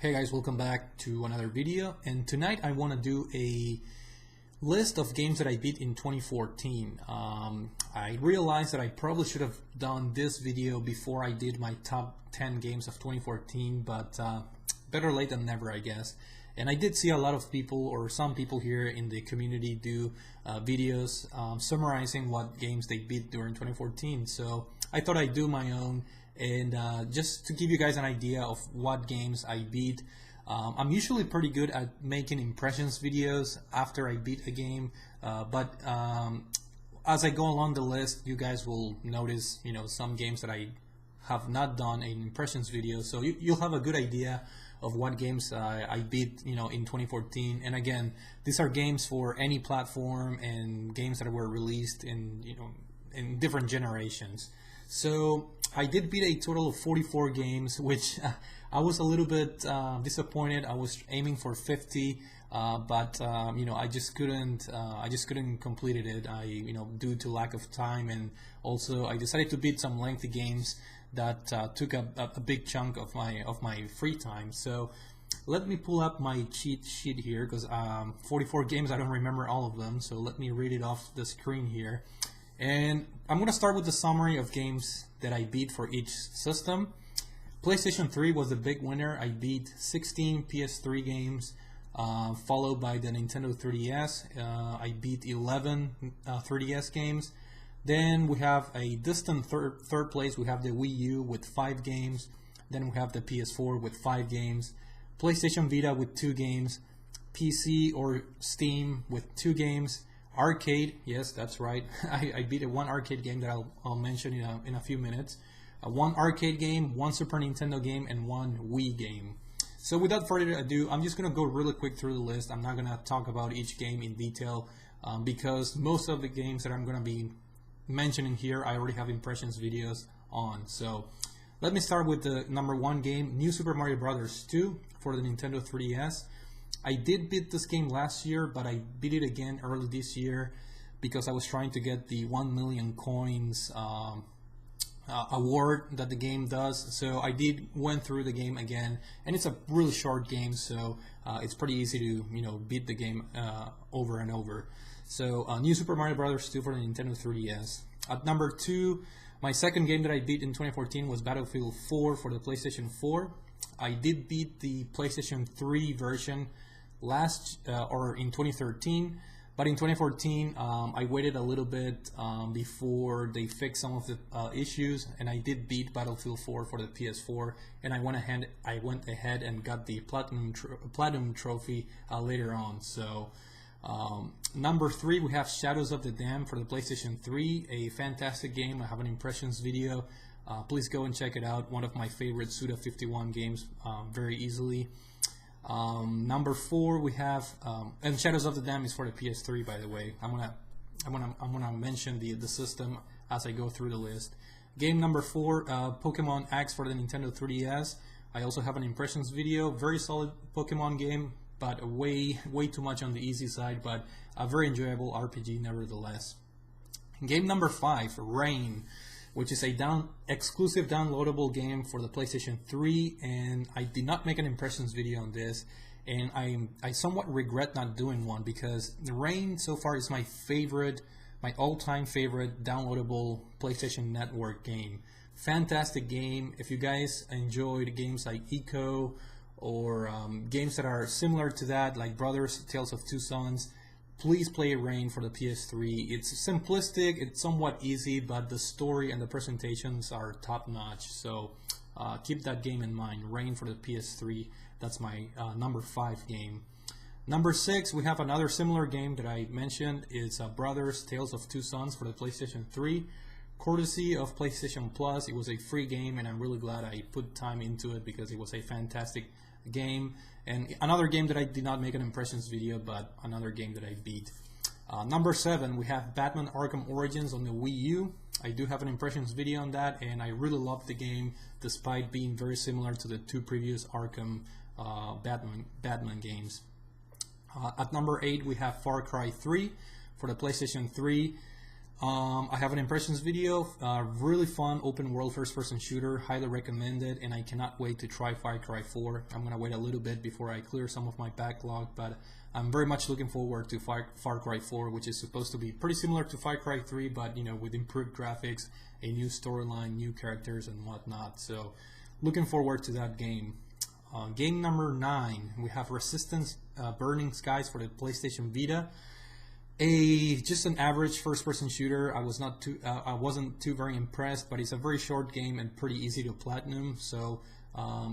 Hey guys, welcome back to another video, and tonight I want to do a list of games that I beat in 2014. I realized that I probably should have done this video before I did my top 10 games of 2014, but better late than never, I guess. And I did see a lot of people, or some people here in the community, do videos summarizing what games they beat during 2014. So I thought I'd do my own, and just to give you guys an idea of what games I beat. I'm usually pretty good at making impressions videos after I beat a game, but as I go along the list, you guys will notice, some games that I have not done an impressions video, so you'll have a good idea of what games I beat, in 2014. And again, these are games for any platform and games that were released in different generations. So I did beat a total of 44 games, which I was a little bit disappointed. I was aiming for 50, but I just couldn't complete it. Due to lack of time, and also I decided to beat some lengthy games that took a big chunk of my free time. So let me pull up my cheat sheet here, because 44 games, I don't remember all of them. So let me read it off the screen here. And I'm going to start with the summary of games that I beat for each system. PlayStation 3 was the big winner. I beat 16 PS3 games, followed by the Nintendo 3DS. I beat 11 3DS games. Then we have a distant third place. We have the Wii U with 5 games. Then we have the PS4 with 5 games. PlayStation Vita with 2 games. PC or Steam with 2 games. Arcade, yes, that's right. I beat one arcade game that I'll mention in a few minutes. One arcade game, one Super Nintendo game, and one Wii game. So without further ado, I'm just going to go really quick through the list. I'm not going to talk about each game in detail because most of the games that I'm going to be mentioning here, I already have impressions videos on. So let me start with the number 1 game, New Super Mario Bros. 2 for the Nintendo 3DS. I did beat this game last year, but I beat it again early this year because I was trying to get the 1 million coins award that the game does. So I went through the game again, and it's a really short game, so it's pretty easy to beat the game over and over. So New Super Mario Bros. 2 for the Nintendo 3DS. At number 2, my second game that I beat in 2014 was Battlefield 4 for the PlayStation 4. I did beat the PlayStation 3 version in 2013, but in 2014 I waited a little bit before they fixed some of the issues, and I did beat Battlefield 4 for the PS4, and I went ahead and got the platinum trophy later on. So number 3, we have Shadows of the Dam for the PlayStation 3, a fantastic game. I have an impressions video. Please go and check it out. One of my favorite Suda 51 games, very easily. Number 4, we have and Shadows of the Dam is for the PS3, by the way. I'm gonna mention the system as I go through the list. Game number 4, Pokemon X for the Nintendo 3DS. I also have an impressions video. Very solid Pokemon game, but way too much on the easy side, but a very enjoyable RPG nevertheless. Game number 5, Rain, which is a exclusive downloadable game for the PlayStation 3, and I did not make an impressions video on this, and I somewhat regret not doing one, because Rain so far is my all-time favorite downloadable PlayStation Network game. Fantastic game. If you guys enjoyed games like Eco, or games that are similar to that, like Brothers, Tales of Two Sons, please play Rain for the PS3. It's simplistic, it's somewhat easy, but the story and the presentations are top-notch. So keep that game in mind. Rain for the PS3. That's my number 5 game. Number 6, we have another similar game that I mentioned. It's Brothers, Tales of Two Sons for the PlayStation 3. Courtesy of PlayStation Plus. It was a free game, and I'm really glad I put time into it because it was a fantastic game. And another game that I did not make an impressions video, but another game that I beat. Number 7, we have Batman Arkham Origins on the Wii U. I do have an impressions video on that, and I really loved the game despite being very similar to the 2 previous Arkham Batman games. At number 8, we have Far Cry 3 for the PlayStation 3. I have an impressions video, really fun open world first person shooter, highly recommended, and I cannot wait to try Far Cry 4. I'm gonna wait a little bit before I clear some of my backlog, but I'm very much looking forward to Far Cry 4, which is supposed to be pretty similar to Far Cry 3, but with improved graphics, a new storyline, new characters, and whatnot. So looking forward to that game. Game number 9, we have Resistance Burning Skies for the PlayStation Vita. Just an average first-person shooter. I wasn't too very impressed, but it's a very short game and pretty easy to platinum. So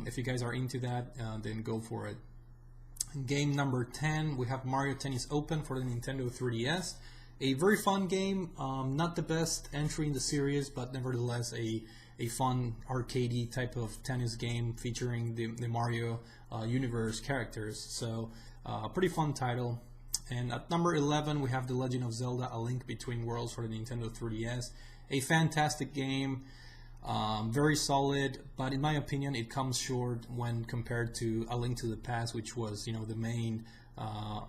if you guys are into that, then go for it. Game number 10, we have Mario Tennis Open for the Nintendo 3DS. A very fun game, not the best entry in the series, but nevertheless a fun arcadey type of tennis game featuring the Mario universe characters. So pretty fun title. And at number 11, we have The Legend of Zelda: A Link Between Worlds for the Nintendo 3DS. A fantastic game, very solid, but in my opinion, it comes short when compared to A Link to the Past, which was, the main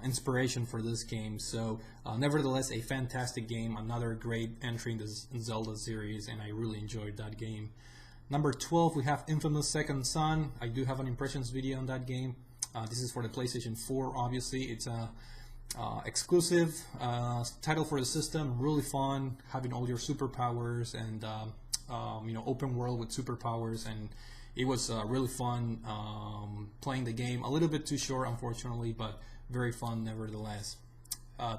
inspiration for this game. So, nevertheless, a fantastic game, another great entry in the Zelda series, and I really enjoyed that game. Number 12, we have Infamous Second Son. I do have an impressions video on that game. This is for the PlayStation 4, obviously. It's a exclusive title for the system, really fun, having all your superpowers and open world with superpowers, and it was really fun playing the game. A little bit too short, unfortunately, but very fun nevertheless.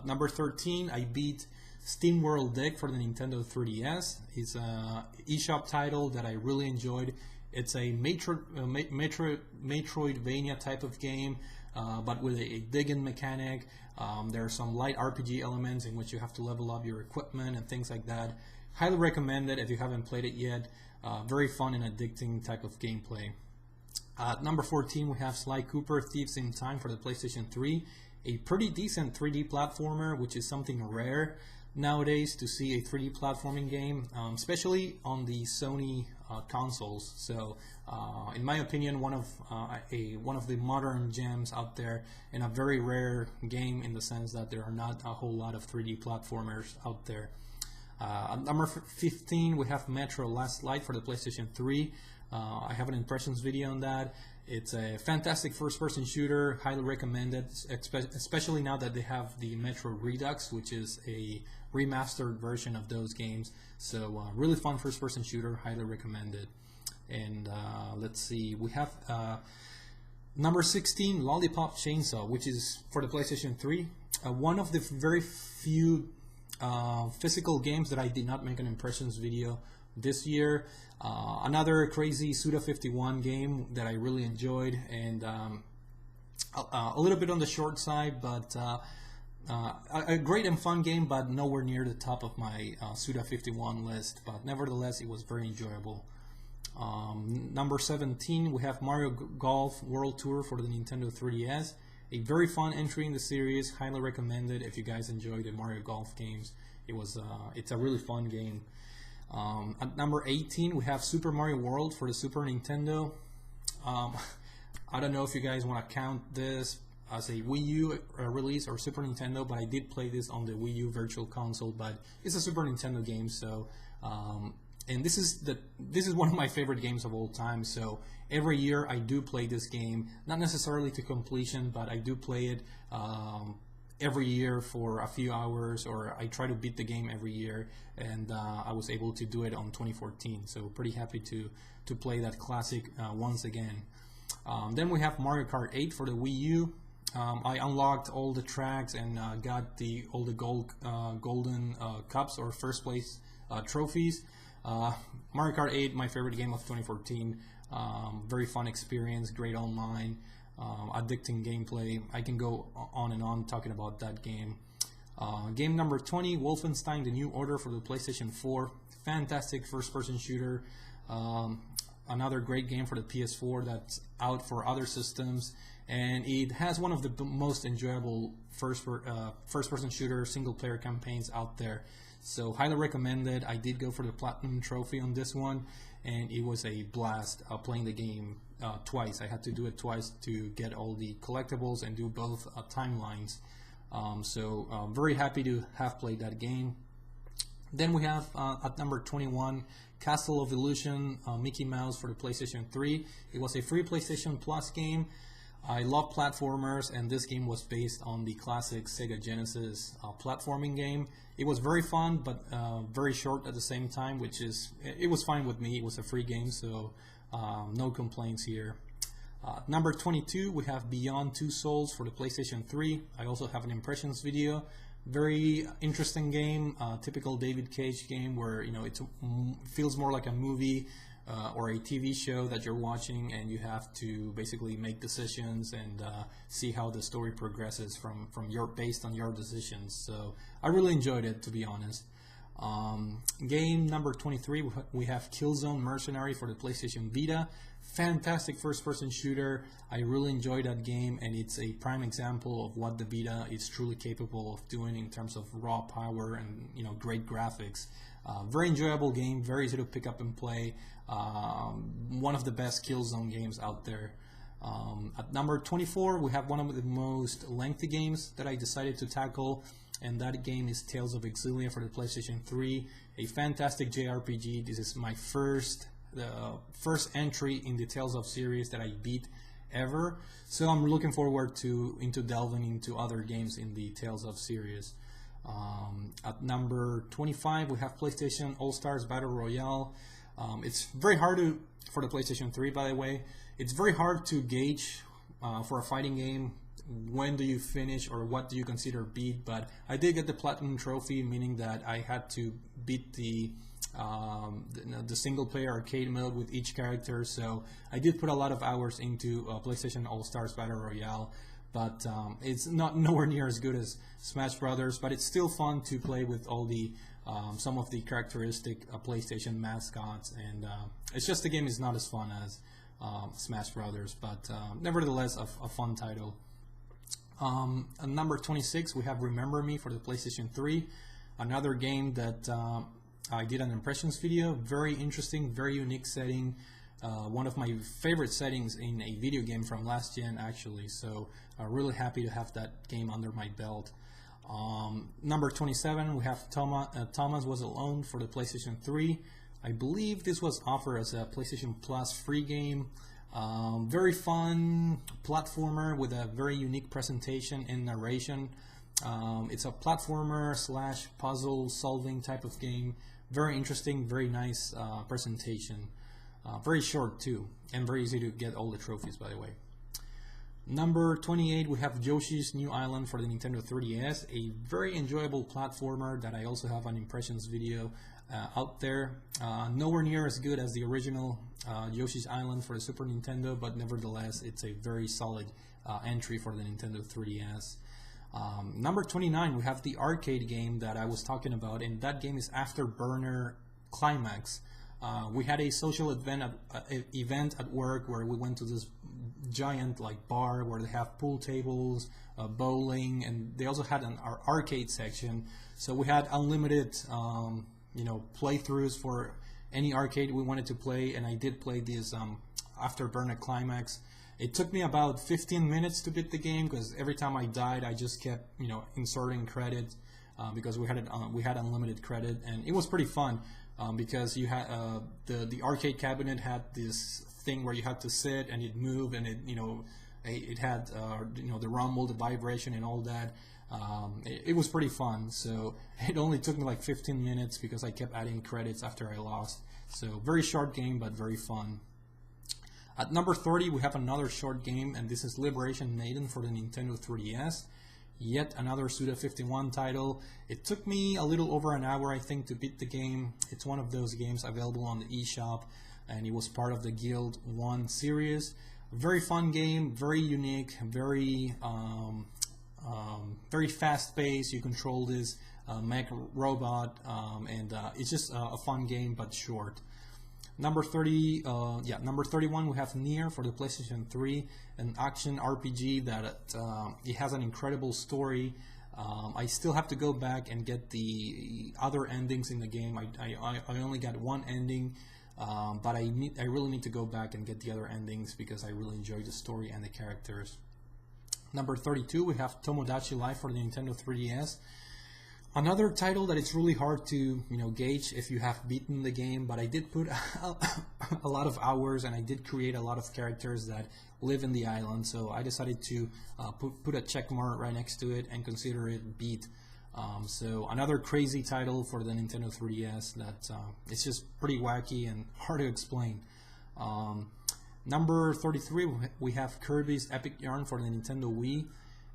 Number 13, I beat Steam World Dig for the Nintendo 3DS. It's a eShop title that I really enjoyed. It's a Metroidvania type of game, but with a digging mechanic. There are some light RPG elements in which you have to level up your equipment and things like that. Highly recommend it if you haven't played it yet. Very fun and addicting type of gameplay. At number 14, we have Sly Cooper Thieves in Time for the PlayStation 3. A pretty decent 3D platformer, which is something rare nowadays to see a 3D platforming game, especially on the Sony consoles. So, in my opinion, one of the modern gems out there, and a very rare game in the sense that there are not a whole lot of 3D platformers out there. At number 15, we have Metro Last Light for the PlayStation 3. I have an impressions video on that. It's a fantastic first-person shooter, highly recommended, especially now that they have the Metro Redux, which is a remastered version of those games. So really fun first-person shooter, highly recommended. And let's see, we have number 16, Lollipop Chainsaw, which is for the PlayStation 3. One of the very few physical games that I did not make an impressions video this year. Another crazy Suda51 game that I really enjoyed, and a little bit on the short side, but a great and fun game, but nowhere near the top of my Suda51 list. But nevertheless, it was very enjoyable. Number 17, we have Mario Golf World Tour for the Nintendo 3DS. A very fun entry in the series, highly recommended if you guys enjoy the Mario Golf games. It's a really fun game. At number 18, we have Super Mario World for the Super Nintendo. I don't know if you guys want to count this as a Wii U release or Super Nintendo, but I did play this on the Wii U Virtual Console. But it's a Super Nintendo game, so and this is one of my favorite games of all time. So every year I do play this game, not necessarily to completion, but I do play it every year for a few hours, or I try to beat the game every year, and I was able to do it on 2014, so pretty happy to play that classic once again. Then we have Mario Kart 8 for the Wii U. I unlocked all the tracks and got all the golden cups or first place trophies. Mario Kart 8, my favorite game of 2014. Very fun experience, great online, addicting gameplay. I can go on and on talking about that game. Game number 20, Wolfenstein: The New Order for the PlayStation 4. Fantastic first-person shooter. Another great game for the PS4 that's out for other systems, and it has one of the most enjoyable first-person shooter single-player campaigns out there. So highly recommended. I did go for the Platinum Trophy on this one, and it was a blast playing the game twice. I had to do it twice to get all the collectibles and do both timelines. So very happy to have played that game. Then we have at number 21, Castle of Illusion, Mickey Mouse for the PlayStation 3. It was a free PlayStation Plus game. I love platformers, and this game was based on the classic Sega Genesis platforming game. It was very fun, but very short at the same time, it was fine with me. It was a free game, so no complaints here. Number 22, we have Beyond Two Souls for the PlayStation 3. I also have an impressions video. Very interesting game, typical David Cage game where it feels more like a movie or a TV show that you're watching, and you have to basically make decisions and see how the story progresses based on your decisions. So I really enjoyed it, to be honest. Game number 23, we have Killzone Mercenary for the PlayStation Vita. Fantastic first-person shooter. I really enjoyed that game, and it's a prime example of what the Vita is truly capable of doing in terms of raw power and great graphics. Very enjoyable game, very easy to pick up and play. One of the best Killzone games out there. At number 24, we have one of the most lengthy games that I decided to tackle, and that game is Tales of Exilia for the PlayStation 3. A fantastic JRPG. This is my first entry in the Tales of series that I beat ever. So I'm looking forward to delving into other games in the Tales of series. At number 25, we have PlayStation All-Stars Battle Royale. It's very hard for the PlayStation 3, by the way. It's very hard to gauge for a fighting game when do you finish or what do you consider beat, but I did get the Platinum Trophy, meaning that I had to beat the single player arcade mode with each character. So I did put a lot of hours into PlayStation All-Stars Battle Royale, but it's nowhere near as good as Smash Brothers, but it's still fun to play with all the some of the characteristic PlayStation mascots, and it's just the game is not as fun as Smash Brothers, but nevertheless a fun title. At number 26, we have Remember Me for the PlayStation 3, another game that I did an impressions video. Very interesting, very unique setting. One of my favorite settings in a video game from last gen, actually. So really happy to have that game under my belt. Number 27, we have Thomas Was Alone for the PlayStation 3. I believe this was offered as a PlayStation Plus free game. Very fun platformer with a very unique presentation and narration. It's a platformer / puzzle solving type of game. Very interesting, very nice presentation. Very short too, and very easy to get all the trophies, by the way. Number 28, we have Yoshi's New Island for the Nintendo 3DS, a very enjoyable platformer that I also have an impressions video out there. Nowhere near as good as the original Yoshi's Island for the Super Nintendo, but nevertheless, it's a very solid entry for the Nintendo 3DS. Number 29, we have the arcade game that I was talking about, and that game is Afterburner Climax. We had a social event at work where we went to this giant bar where they have pool tables, bowling, and they also had an arcade section. So we had unlimited playthroughs for any arcade we wanted to play, and I did play this Afterburner Climax. It took me about 15 minutes to beat the game because every time I died I just kept inserting credit because we had unlimited credit, and it was pretty fun. Because you had the arcade cabinet had this thing where you had to sit and it moved, and it had the rumble, the vibration, and all that. It was pretty fun. So it only took me like 15 minutes because I kept adding credits after I lost. So very short game, but very fun. At number 30, we have another short game, and this is Liberation Maiden for the Nintendo 3DS. Yet another Suda51 title. It took me a little over an hour, I think, to beat the game. It's one of those games available on the eShop, and it was part of the Guild 1 series. Very fun game, very unique, very fast-paced. You control this mech robot, and it's just a fun game, but short. Number 31, we have Nier for the PlayStation 3, an action RPG that it has an incredible story. I still have to go back and get the other endings in the game. I only got one ending, but I really need to go back and get the other endings because I really enjoy the story and the characters. Number 32, we have Tomodachi Life for the Nintendo 3DS. Another title that it's really hard to gauge if you have beaten the game, but I did put a lot of hours and I did create a lot of characters that live in the island, so I decided to put a check mark right next to it and consider it beat. So another crazy title for the Nintendo 3DS that it's just pretty wacky and hard to explain. Number 33, we have Kirby's Epic Yarn for the Nintendo Wii.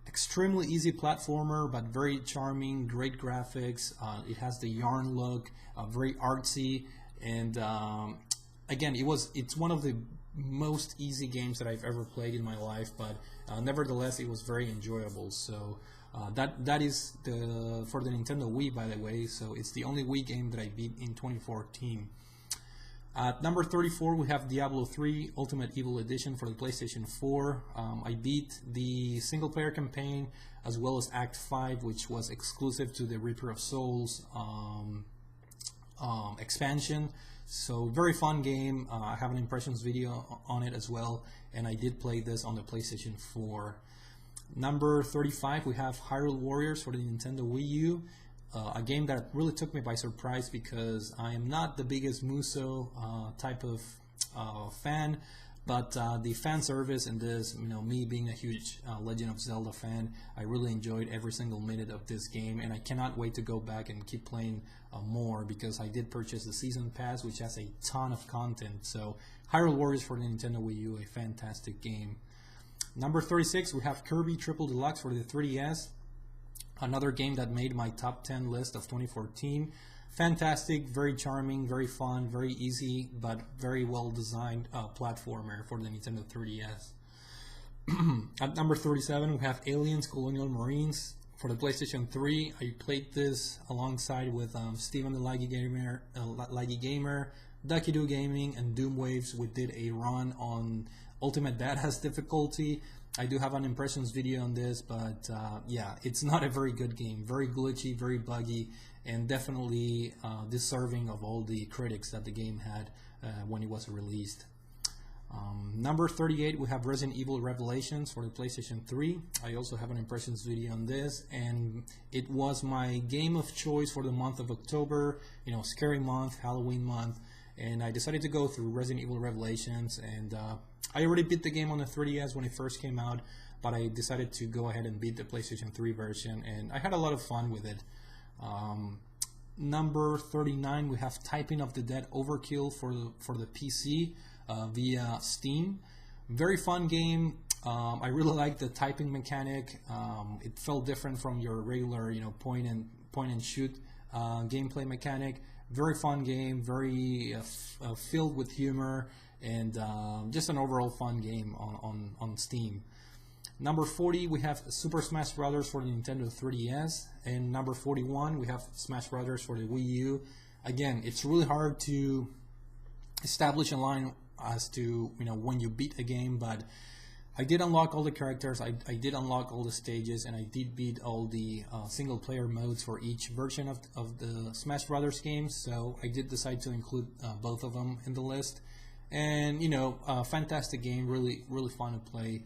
Extremely easy platformer, but very charming, great graphics. It has the yarn look, very artsy, and again, it's one of the most easy games that I've ever played in my life, but nevertheless, it was very enjoyable. So that is for the Nintendo Wii, by the way. So it's the only Wii game that I beat in 2014. At number 34, we have Diablo 3 Ultimate Evil Edition for the PlayStation 4. I beat the single-player campaign as well as Act 5, which was exclusive to the Reaper of Souls expansion. So very fun game. I have an impressions video on it as well, and I did play this on the PlayStation 4. Number 35, we have Hyrule Warriors for the Nintendo Wii U. A game that really took me by surprise because I am not the biggest Muso type of fan, but the fan service in this, me being a huge Legend of Zelda fan, I really enjoyed every single minute of this game, and I cannot wait to go back and keep playing more because I did purchase the Season Pass, which has a ton of content. So Hyrule Warriors for the Nintendo Wii U, a fantastic game. Number 36, we have Kirby Triple Deluxe for the 3DS. Another game that made my top 10 list of 2014. Fantastic, very charming, very fun, very easy, but very well designed platformer for the Nintendo 3DS. At number 37, we have Aliens Colonial Marines for the PlayStation 3. I played this alongside with Steven the Laggy Gamer, Ducky Doo Gaming, and Doom Waves. We did a run on Ultimate Badass difficulty. I do have an impressions video on this, but yeah, it's not a very good game. Very glitchy, very buggy, and definitely deserving of all the critics that the game had when it was released. Number 38, we have Resident Evil Revelations for the PlayStation 3. I also have an impressions video on this, and it was my game of choice for the month of October, scary month, Halloween month, and I decided to go through Resident Evil Revelations, and I already beat the game on the 3DS when it first came out, but I decided to go ahead and beat the PlayStation 3 version, and I had a lot of fun with it. Number 39, we have Typing of the Dead Overkill for the PC via Steam. Very fun game. I really like the typing mechanic. It felt different from your regular, point and shoot gameplay mechanic. Very fun game, very filled with humor, and just an overall fun game on Steam. Number 40, we have Super Smash Bros. For the Nintendo 3DS, and number 41, we have Smash Bros. For the Wii U. Again, it's really hard to establish a line as to when you beat a game, but I did unlock all the characters, I did unlock all the stages, and I did beat all the single-player modes for each version of the Smash Brothers games, so I did decide to include both of them in the list. And, fantastic game, really, really fun to play.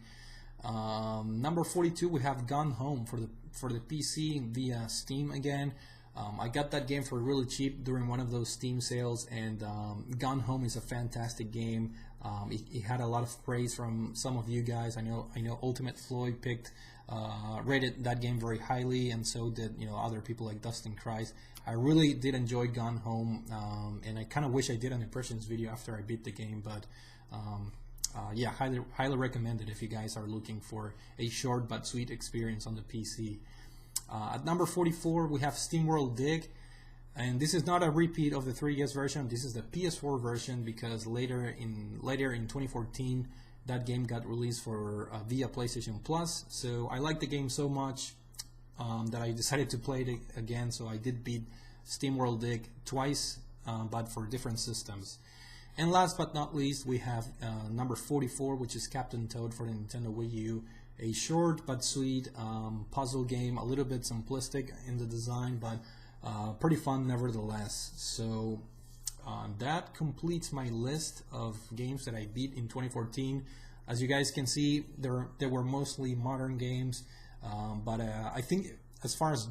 Number 42, we have Gone Home for the PC via Steam again. I got that game for really cheap during one of those Steam sales, and Gone Home is a fantastic game. It had a lot of praise from some of you guys. I know Ultimate Floyd rated that game very highly, and so did other people like Dustin Christ. I really did enjoy Gone Home, and I kind of wish I did an impressions video after I beat the game, but yeah, highly recommended if you guys are looking for a short but sweet experience on the PC. At number 44, we have SteamWorld Dig, and this is not a repeat of the 3DS version. This is the PS4 version because later in 2014, that game got released for via PlayStation Plus. So I liked the game so much that I decided to play it again. So I did beat SteamWorld Dig twice, but for different systems. And last but not least, we have number 44, which is Captain Toad for the Nintendo Wii U. A short but sweet puzzle game, a little bit simplistic in the design, but pretty fun nevertheless. So that completes my list of games that I beat in 2014. As you guys can see, there were mostly modern games, but I think as far as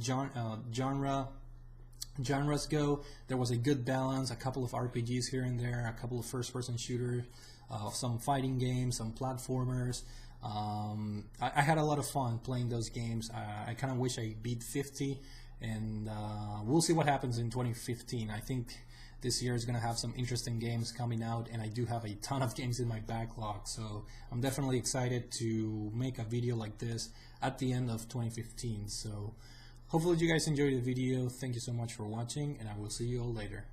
genres go, there was a good balance, a couple of RPGs here and there, a couple of first-person shooters, some fighting games, some platformers. I had a lot of fun playing those games. I kind of wish I beat 50, and we'll see what happens in 2015. I think this year is going to have some interesting games coming out, and I do have a ton of games in my backlog, so I'm definitely excited to make a video like this at the end of 2015. So hopefully you guys enjoyed the video. Thank you so much for watching, and I will see you all later.